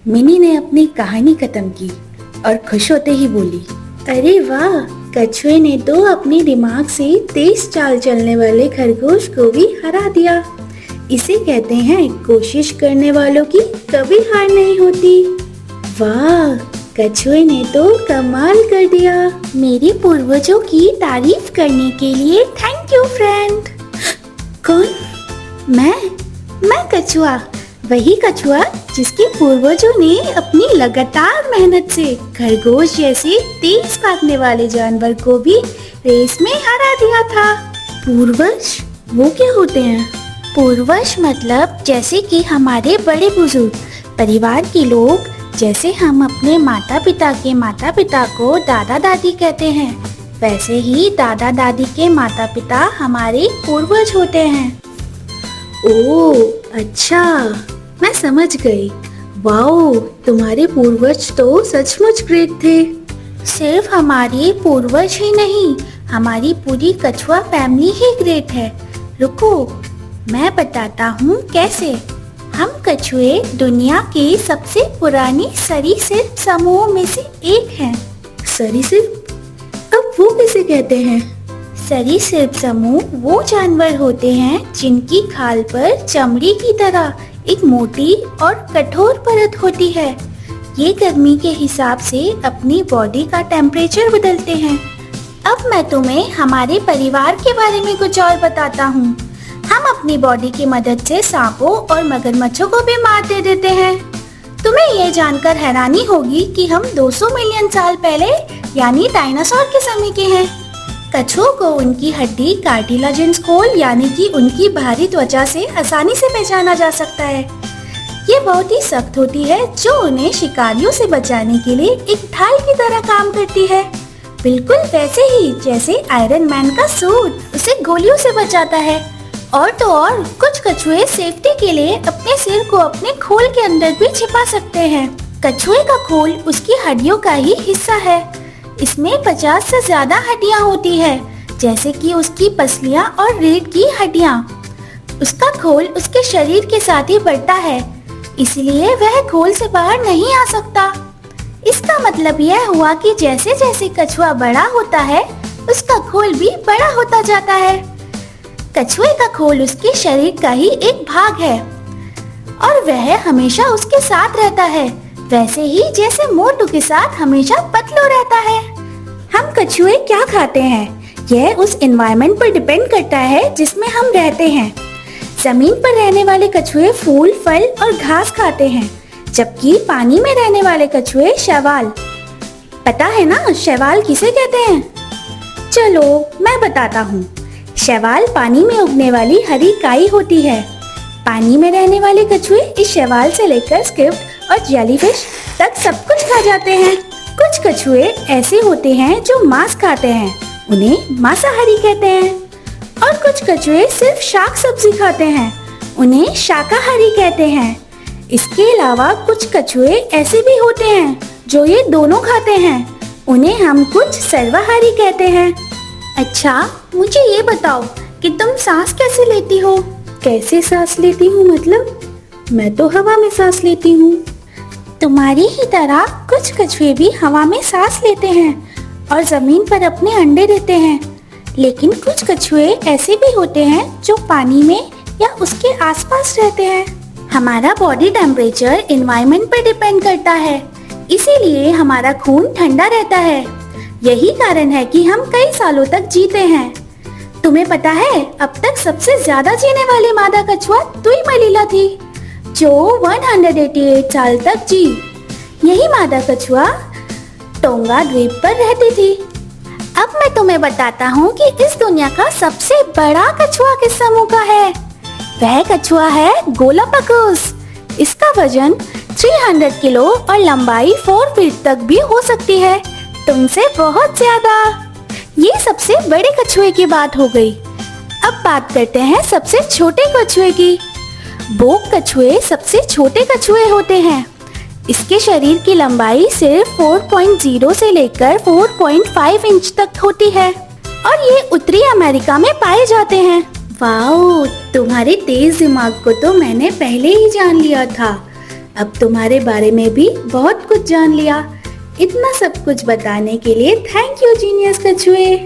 Mini ने अपनी कहानी खत्म की और खुश होते ही बोली, अरे वाह, कछुए ने तो अपने दिमाग से तेज चाल चलने वाले खरगोश को भी हरा दिया। इसे कहते हैं कोशिश करने वालों की कभी हार नहीं होती। वाह, कछुए ने तो कमाल कर दिया। मेरे पूर्वजों की तारीफ करने के लिए थैंक यू फ्रेंड। कौन? मैं कछुआ, वही कछुआ जिसके पूर्वजों ने अपनी लगातार मेहनत से खरगोश जैसे तेज भागने वाले जानवर को भी रेस में हरा दिया था। पूर्वज वो क्या होते हैं? पूर्वज मतलब जैसे कि हमारे बड़े बुजुर्ग, परिवार के लोग। जैसे हम अपने माता पिता को दादा दादी कहते हैं, वैसे ही दादा दादी के माता पिता हमारे पूर्वज होते हैं। ओह अच्छा, मैं समझ गई। वाओ, तुम्हारे पूर्वज तो सचमुच ग्रेट थे। सिर्फ हमारे पूर्वज ही नहीं, हमारी पूरी कछुआ फैमिली ही ग्रेट है। रुको, मैं बताता हूँ कैसे। हम कछुए दुनिया के सबसे पुरानी सरीसृप समूह में से एक हैं। सरीसृप? अब वो किसे कहते हैं? सरीसृप समूह वो जानवर होते हैं जिनकी खाल पर चमड़ी की तरह एक मोटी और कठोर परत होती है। ये गर्मी के हिसाब से अपनी बॉडी का टेम्परेचर बदलते हैं। अब मैं तुम्हें हमारे परिवार के बारे में कुछ और बताता हूँ। हम अपनी बॉडी की मदद से सांपों और मगरमच्छों को भी मार दे देते हैं। तुम्हें ये जानकर हैरानी होगी कि हम 200 मिलियन साल पहले यानी डायनासोर के समय के हैं। कछुओं को उनकी हड्डी कार्टिलाजिनस खोल यानी कि उनकी बाहरी त्वचा से आसानी से पहचाना जा सकता है। ये बहुत ही सख्त होती है जो उन्हें शिकारियों से बचाने के लिए एक ढाल की तरह काम करती है। बिल्कुल वैसे ही जैसे आयरन मैन का सूट उसे गोलियों से बचाता है। और तो और कुछ कछुए सेफ्टी के लिए अपने सिर को अपने खोल के अंदर भी छिपा सकते हैं। कछुए का खोल उसकी हड्डियों का ही हिस्सा है। इसमें 50 से ज्यादा हड्डियां होती है, जैसे कि उसकी पसलियां और रीढ़ की हड्डियां। उसका खोल उसके शरीर के साथ ही बढ़ता है, इसलिए वह खोल से बाहर नहीं आ सकता। इसका मतलब यह हुआ कि जैसे जैसे कछुआ बड़ा होता है, उसका खोल भी बड़ा होता जाता है। कछुए का खोल उसके शरीर का ही एक भाग है और वह हमेशा उसके साथ रहता है, वैसे ही जैसे मोटू के साथ हमेशा पतलू रहता है। हम कछुए क्या खाते हैं, यह उस एनवायरनमेंट पर डिपेंड करता है जिसमें हम रहते हैं। जमीन पर रहने वाले कछुए फूल, फल और घास खाते हैं, जबकि पानी में रहने वाले कछुए शैवाल। पता है ना शैवाल किसे कहते हैं? चलो मैं बताता हूँ। शैवाल पानी में उगने वाली हरी काई होती है। पानी में रहने वाले कछुए इस शैवाल से लेकर स्क्विड और जेलीफिश तक सब कुछ खा जाते हैं। कुछ कछुए ऐसे होते हैं जो मांस खाते हैं, उन्हें मांसाहारी कहते हैं। और कुछ कछुए सिर्फ शाक सब्जी खाते हैं, उन्हें शाकाहारी कहते हैं। इसके अलावा कुछ कछुए ऐसे भी होते हैं जो ये दोनों खाते हैं, उन्हें हम कुछ सर्वाहारी कहते हैं। अच्छा, मुझे ये बताओ कि तुम सांस कैसे लेती हो? कैसे सांस लेती हूँ मतलब? मैं तो हवा में सांस लेती हूँ। तुम्हारी ही तरह कुछ कछुए भी हवा में सांस लेते हैं और जमीन पर अपने अंडे देते हैं। लेकिन कुछ कछुए ऐसे भी होते हैं जो पानी में या उसके आसपास रहते हैं। हमारा बॉडी टेम्परेचर एनवायरनमेंट पर डिपेंड करता है, इसीलिए हमारा खून ठंडा रहता है। यही कारण है कि हम कई सालों तक जीते हैं। तुम्हें पता है अब तक सबसे ज्यादा जीने वाली मादा कछुआ तुई थी, जो 188 साल तक जी। यही मादा कछुआ टोंगा द्वीप पर रहती थी। अब मैं तुम्हें बताता हूँ कि इस दुनिया का सबसे बड़ा कछुआ किस समूह का है। वह कछुआ है गोलापागोस। इसका वजन 300 किलो और लंबाई 4 फीट तक भी हो सकती है, तुमसे बहुत ज्यादा। ये सबसे बड़े कछुए की बात हो गई। अब बात करते हैं सबसे छोटे कछुए की। बोक कछुए सबसे छोटे कछुए होते हैं। इसके शरीर की लंबाई सिर्फ 4.0 से लेकर 4.5 इंच तक होती है और ये उत्तरी अमेरिका में पाए जाते हैं। वाओ, तुम्हारे तेज दिमाग को तो मैंने पहले ही जान लिया था। अब तुम्हारे बारे में भी बहुत कुछ जान लिया। इतना सब कुछ बताने के लिए थैंक यू जीनियस कछुए।